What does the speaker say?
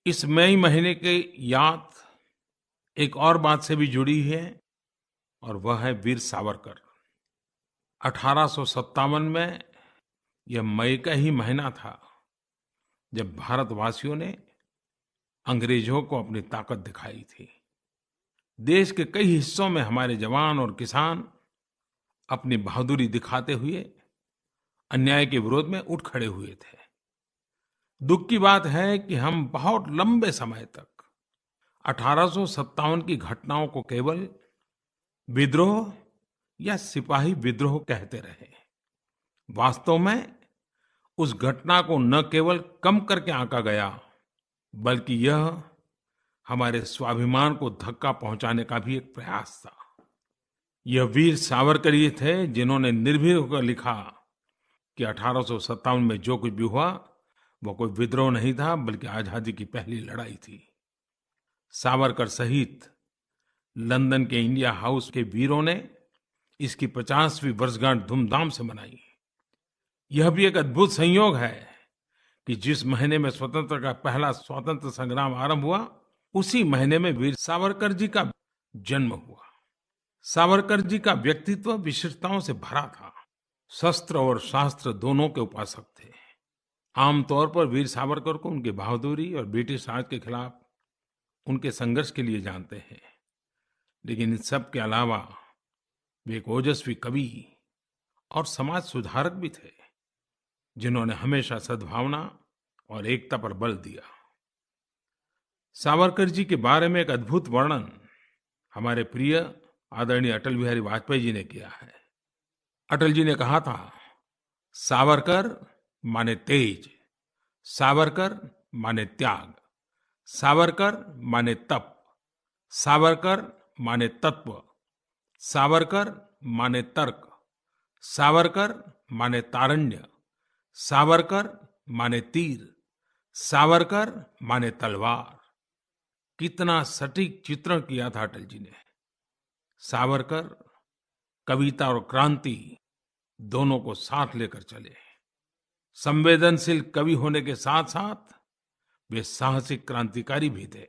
इस मई महीने की याद एक और बात से भी जुड़ी है और वह है वीर सावरकर। 1857 में यह मई का ही महीना था जब भारतवासियों ने अंग्रेजों को अपनी ताकत दिखाई थी। देश के कई हिस्सों में हमारे जवान और किसान अपनी बहादुरी दिखाते हुए अन्याय के विरोध में उठ खड़े हुए थे। दुख की बात है कि हम बहुत लंबे समय तक 1857 की घटनाओं को केवल विद्रोह या सिपाही विद्रोह कहते रहे। वास्तव में उस घटना को न केवल कम करके आंका गया, बल्कि यह हमारे स्वाभिमान को धक्का पहुंचाने का भी एक प्रयास था। यह वीर सावरकर ही थे जिन्होंने निर्भीक होकर लिखा कि 1857 में जो कुछ भी हुआ वो कोई विद्रोह नहीं था, बल्कि आजादी की पहली लड़ाई थी। सावरकर सहित लंदन के इंडिया हाउस के वीरों ने इसकी 50वीं वर्षगांठ धूमधाम से मनाई। यह भी एक अद्भुत संयोग है कि जिस महीने में स्वतंत्रता का पहला स्वतंत्र संग्राम आरंभ हुआ, उसी महीने में वीर सावरकर जी का जन्म हुआ। सावरकर जी का व्यक्तित्व विशेषताओं से भरा था। शस्त्र और शास्त्र दोनों के उपासक थे। आमतौर पर वीर सावरकर को उनकी बहादुरी और ब्रिटिश राज के खिलाफ उनके संघर्ष के लिए जानते हैं, लेकिन इन सब के अलावा वे एक ओजस्वी कवि और समाज सुधारक भी थे, जिन्होंने हमेशा सद्भावना और एकता पर बल दिया। सावरकर जी के बारे में एक अद्भुत वर्णन हमारे प्रिय आदरणीय अटल बिहारी वाजपेयी जी ने किया है। अटल जी ने कहा था, सावरकर माने तेज, सावरकर माने त्याग, सावरकर माने तप, सावरकर माने तत्व, सावरकर माने तर्क, सावरकर माने तारुण्य, सावरकर माने तीर, सावरकर माने तलवार। कितना सटीक चित्रण किया था अटल जी ने। सावरकर कविता और क्रांति दोनों को साथ लेकर चले। संवेदनशील कवि होने के साथ साथ वे साहसिक क्रांतिकारी भी थे।